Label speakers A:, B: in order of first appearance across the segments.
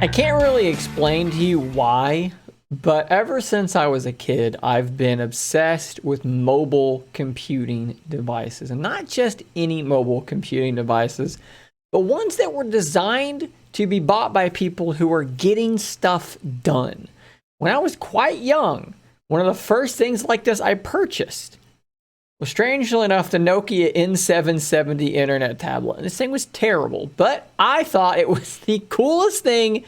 A: I can't really explain to you why, but ever since I was a kid, I've been obsessed with mobile computing devices. And not just any mobile computing devices, but ones that were designed to be bought by people who are getting stuff done. When I was quite young, one of the first things like this I purchased was, strangely enough, the Nokia N770 internet tablet. And this thing was terrible, but I thought it was the coolest thing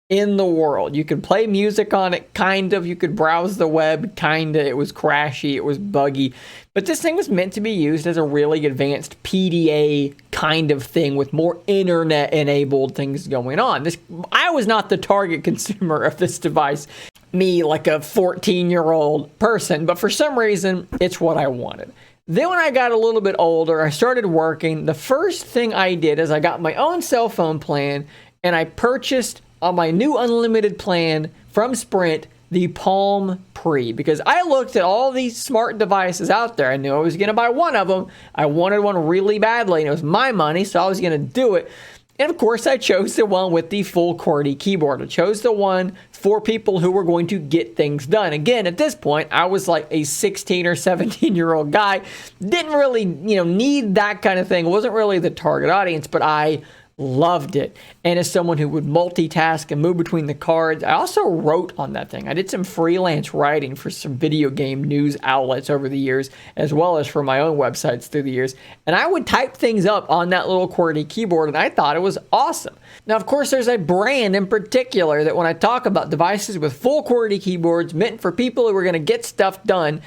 A: in the world. You could play music on it, kind of. You could browse the web, kind of. It was crashy. It was buggy. But this thing was meant to be used as a really advanced PDA kind of thing with more internet-enabled things going on. I was not the target consumer of this device, me, like a 14-year-old person, but for some reason, it's what I wanted. Then when I got a little bit older, I started working. The first thing I did is I got my own cell phone plan, and I purchased on my new unlimited plan from Sprint the Palm Pre, because I looked at all these smart devices out there. I knew I was going to buy one of them. I wanted one really badly, and it was my money, so I was going to do it. And of course, I chose the one with the full QWERTY keyboard. I chose the one for people who were going to get things done. Again, at this point, I was like a 16 or 17-year-old guy. Didn't really, need that kind of thing. Wasn't really the target audience, but I loved it. And as someone who would multitask and move between the cards, I also wrote on that thing. I did some freelance writing for some video game news outlets over the years, as well as for my own websites through the years. And I would type things up on that little QWERTY keyboard, and I thought it was awesome. Now, of course, there's a brand in particular that when I talk about devices with full QWERTY keyboards meant for people who are going to get stuff done,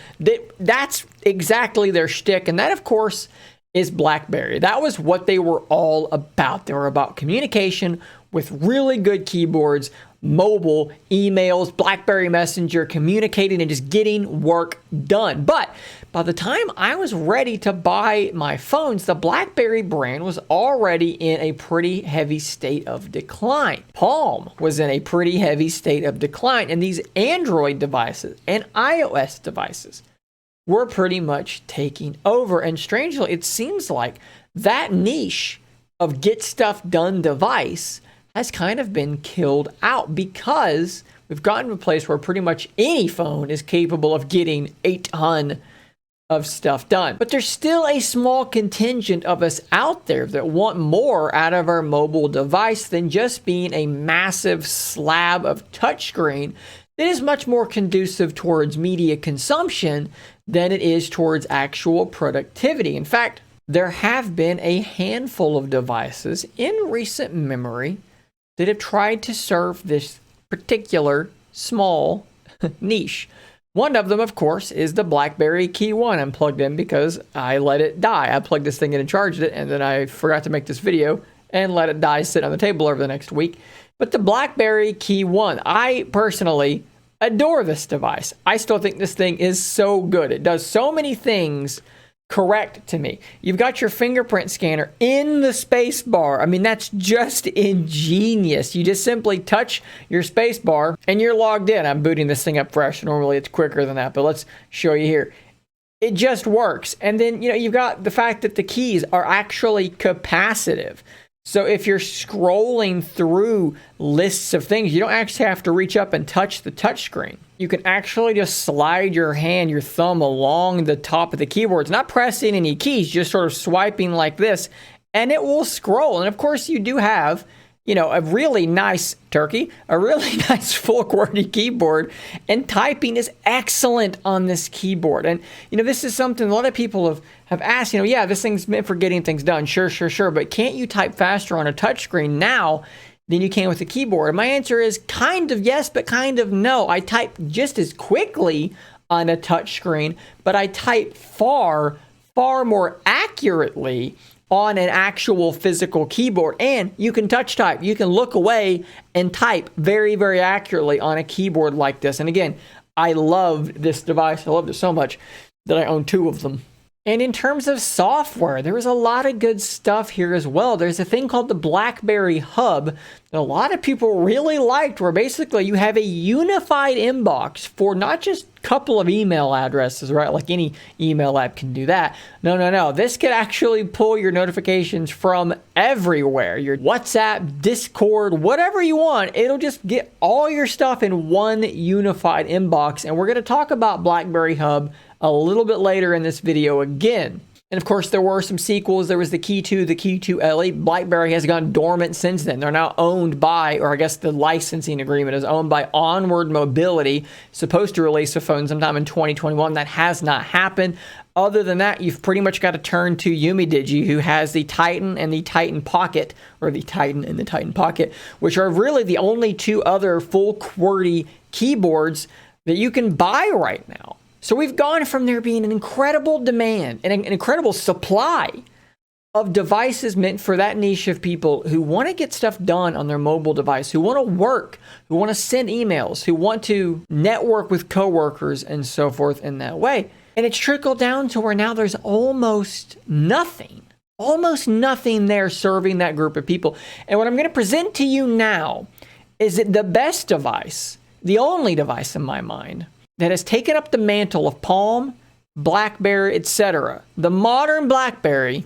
A: that's exactly their shtick. And that, of course, is BlackBerry. That was what they were all about. They were about communication with really good keyboards, mobile, emails, BlackBerry Messenger, communicating and just getting work done. But by the time I was ready to buy my phones, the BlackBerry brand was already in a pretty heavy state of decline. Palm was in a pretty heavy state of decline, and these Android devices and iOS devices were pretty much taking over. And strangely, it seems like that niche of get stuff done device has kind of been killed out, because we've gotten to a place where pretty much any phone is capable of getting a ton of stuff done. But there's still a small contingent of us out there that want more out of our mobile device than just being a massive slab of touchscreen that is much more conducive towards media consumption than it is towards actual productivity. In fact, there have been a handful of devices in recent memory that have tried to serve this particular small niche. One of them, of course, is the BlackBerry Key 1 I'm plugged in because I let it die. I plugged this thing in and charged it, and then I forgot to make this video and let it die, sit on the table over the next week. But the BlackBerry Key 1, I personally adore this device. I still think this thing is so good. It does so many things correct to me. You've got your fingerprint scanner in the space bar. I mean, that's just ingenious. You just simply touch your space bar and you're logged in. I'm booting this thing up fresh. Normally it's quicker than that, but let's show you here. It just works. And then, you've got the fact that the keys are actually capacitive. So if you're scrolling through lists of things, you don't actually have to reach up and touch the touchscreen. You can actually just slide your thumb along the top of the keyboard. It's not pressing any keys, just sort of swiping like this, and it will scroll. And of course, you do have, a really nice a really nice full QWERTY keyboard, and typing is excellent on this keyboard. And, this is something a lot of people have asked, yeah, this thing's meant for getting things done. Sure. But can't you type faster on a touchscreen now than you can with a keyboard? And my answer is kind of yes, but kind of no. I type just as quickly on a touchscreen, but I type far more accurately on an actual physical keyboard. And you can touch type. You can look away and type very, very accurately on a keyboard like this. And again, I love this device. I loved it so much that I own two of them. And in terms of software, there was a lot of good stuff here as well. There's a thing called the BlackBerry Hub that a lot of people really liked, where basically you have a unified inbox for not just a couple of email addresses, right? Like any email app can do that. No. This could actually pull your notifications from everywhere. Your WhatsApp, Discord, whatever you want. It'll just get all your stuff in one unified inbox. And we're going to talk about BlackBerry Hub a little bit later in this video again. And of course, there were some sequels. There was the Key 2, the Key 2 LE. BlackBerry has gone dormant since then. They're now owned by, or I guess the licensing agreement is owned by Onward Mobility, supposed to release a phone sometime in 2021. That has not happened. Other than that, you've pretty much got to turn to Umidigi, who has the Titan and the Titan Pocket, or the Titan and the Titan Pocket, which are really the only two other full QWERTY keyboards that you can buy right now. So we've gone from there being an incredible demand and an incredible supply of devices meant for that niche of people who want to get stuff done on their mobile device, who want to work, who want to send emails, who want to network with coworkers and so forth in that way. And it's trickled down to where now there's almost nothing there serving that group of people. And what I'm going to present to you now is that the best device, the only device in my mind, that has taken up the mantle of Palm, BlackBerry, etc. The modern BlackBerry,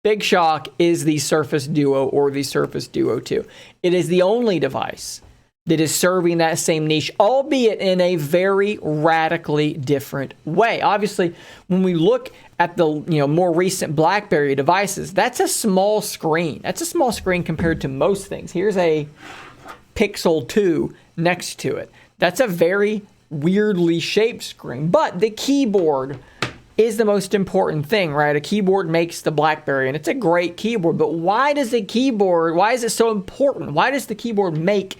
A: big shock, is the Surface Duo or the Surface Duo 2. It is the only device that is serving that same niche, albeit in a very radically different way. Obviously, when we look at the more recent BlackBerry devices, that's a small screen. That's a small screen compared to most things. Here's a Pixel 2 next to it. That's a very weirdly shaped screen, but the keyboard is the most important thing, right? A keyboard makes the BlackBerry, and it's a great keyboard, but why is it so important? Why does the keyboard make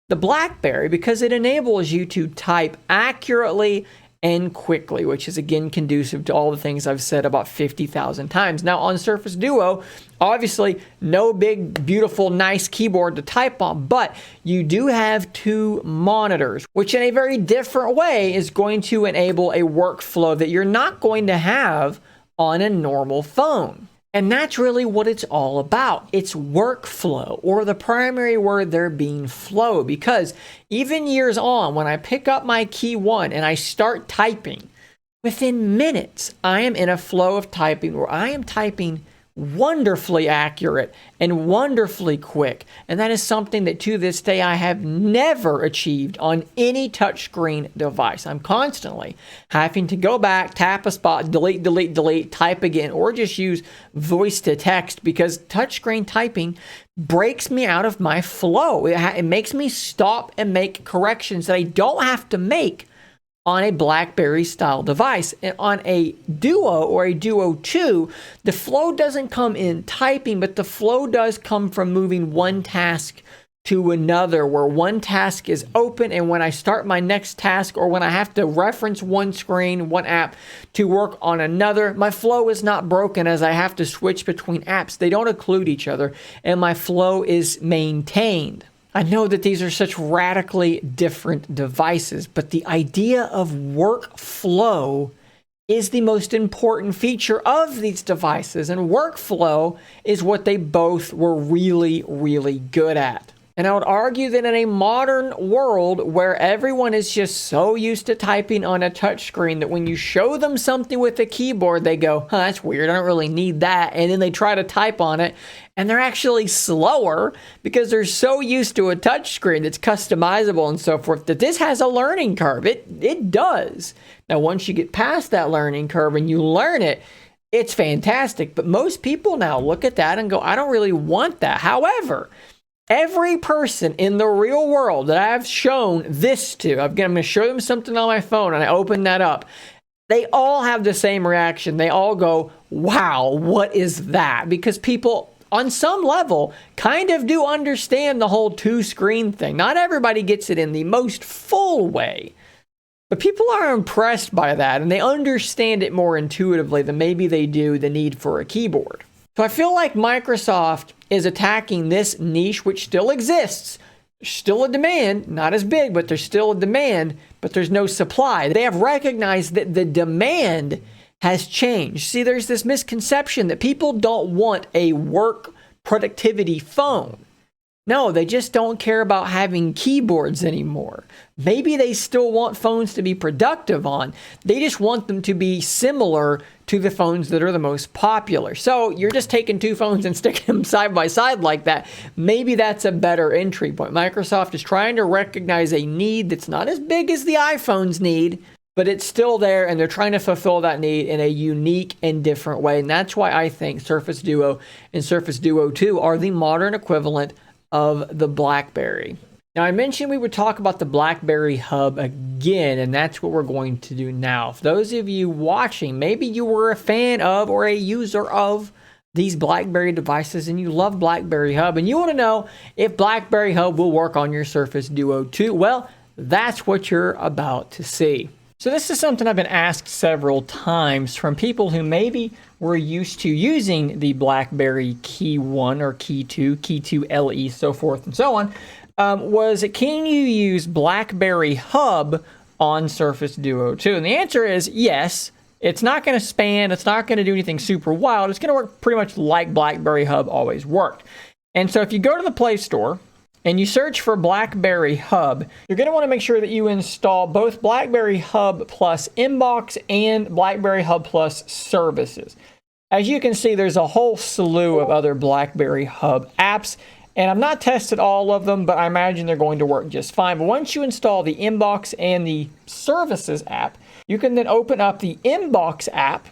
A: the BlackBerry? Because it enables you to type accurately and quickly, which is again conducive to all the things I've said about 50,000 times. Now on Surface Duo, obviously no big, beautiful, nice keyboard to type on, but you do have two monitors, which in a very different way is going to enable a workflow that you're not going to have on a normal phone. And that's really what it's all about. It's workflow, or the primary word there being flow, because even years on, when I pick up my Key 1 and I start typing, within minutes, I am in a flow of typing where I am typing wonderfully accurate and wonderfully quick. And that is something that to this day I have never achieved on any touchscreen device. I'm constantly having to go back, tap a spot, delete, type again, or just use voice to text, because touchscreen typing breaks me out of my flow. It makes me stop and make corrections that I don't have to make on a BlackBerry style device. And on a Duo or a Duo 2, the flow doesn't come in typing, but the flow does come from moving one task to another, where one task is open, and when I start my next task, or when I have to reference one screen, one app to work on another, my flow is not broken as I have to switch between apps. They don't occlude each other, and my flow is maintained. I know that these are such radically different devices, but the idea of workflow is the most important feature of these devices, and workflow is what they both were really, really good at. And I would argue that in a modern world where everyone is just so used to typing on a touchscreen that when you show them something with a keyboard, they go, that's weird, I don't really need that. And then they try to type on it, and they're actually slower because they're so used to a touchscreen that's customizable and so forth, that this has a learning curve. It does. Now, once you get past that learning curve and you learn it, it's fantastic. But most people now look at that and go, I don't really want that. However, every person in the real world that I've shown this to, I'm going to show them something on my phone and I open that up, they all have the same reaction. They all go, wow, what is that? Because people on some level kind of do understand the whole two-screen thing. Not everybody gets it in the most full way, but people are impressed by that, and they understand it more intuitively than maybe they do the need for a keyboard. So I feel like Microsoft is attacking this niche, which still exists. There's still a demand, not as big, but there's still a demand, but there's no supply. They have recognized that the demand has changed. See, there's this misconception that people don't want a work productivity phone. No, they just don't care about having keyboards anymore. Maybe they still want phones to be productive on. They just want them to be similar to the phones that are the most popular. So you're just taking two phones and sticking them side by side like that. Maybe that's a better entry point. Microsoft is trying to recognize a need that's not as big as the iPhones need, but it's still there, and they're trying to fulfill that need in a unique and different way. And that's why I think Surface Duo and Surface Duo 2 are the modern equivalent of the BlackBerry. Now, I mentioned we would talk about the BlackBerry Hub again, and that's what we're going to do now. For those of you watching, maybe you were a fan of or a user of these BlackBerry devices and you love BlackBerry Hub, and you want to know if BlackBerry Hub will work on your Surface Duo 2. Well, that's what you're about to see. So this is something I've been asked several times from people who maybe were used to using the BlackBerry Key 1 or Key 2, Key 2 LE, so forth and so on, can you use BlackBerry Hub on Surface Duo 2? And the answer is yes. It's not going to span. It's not going to do anything super wild. It's going to work pretty much like BlackBerry Hub always worked. And so if you go to the Play Store and you search for BlackBerry Hub, you're going to want to make sure that you install both BlackBerry Hub Plus Inbox and BlackBerry Hub Plus Services. As you can see, there's a whole slew of other BlackBerry Hub apps, and I've not tested all of them, but I imagine they're going to work just fine. But once you install the Inbox and the Services app, you can then open up the Inbox app,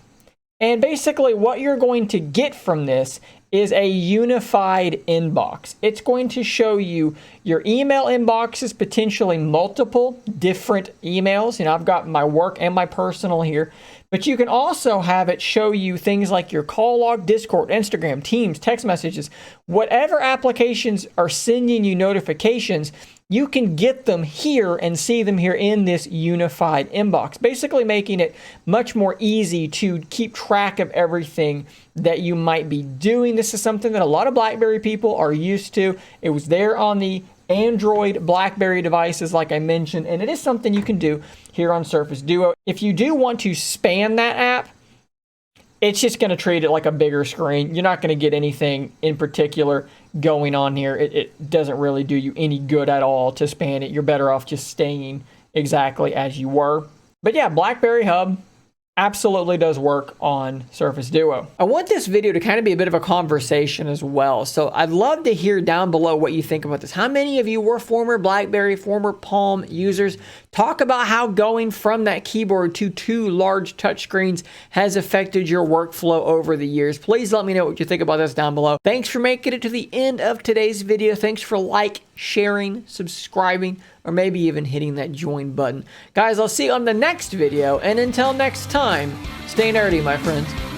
A: and basically what you're going to get from this is a unified inbox. It's going to show you your email inboxes, potentially multiple different emails. You know, I've got my work and my personal here, but you can also have it show you things like your call log, Discord, Instagram, Teams, text messages, whatever applications are sending you notifications, you can get them here and see them here in this unified inbox, basically making it much more easy to keep track of everything that you might be doing. This is something that a lot of BlackBerry people are used to. It was there on the Android BlackBerry devices, like I mentioned, and it is something you can do here on Surface Duo. If you do want to span that app, it's just going to treat it like a bigger screen. You're not going to get anything in particular going on here. It doesn't really do you any good at all to span it. You're better off just staying exactly as you were. But yeah, BlackBerry Hub absolutely does work on Surface Duo. I want this video to kind of be a bit of a conversation as well. So I'd love to hear down below what you think about this. How many of you were former BlackBerry, former Palm users? Talk about how going from that keyboard to two large touchscreens has affected your workflow over the years. Please let me know what you think about this down below. Thanks for making it to the end of today's video. Thanks for sharing, subscribing, or maybe even hitting that join button. Guys, I'll see you on the next video, and until next time, stay nerdy, my friends.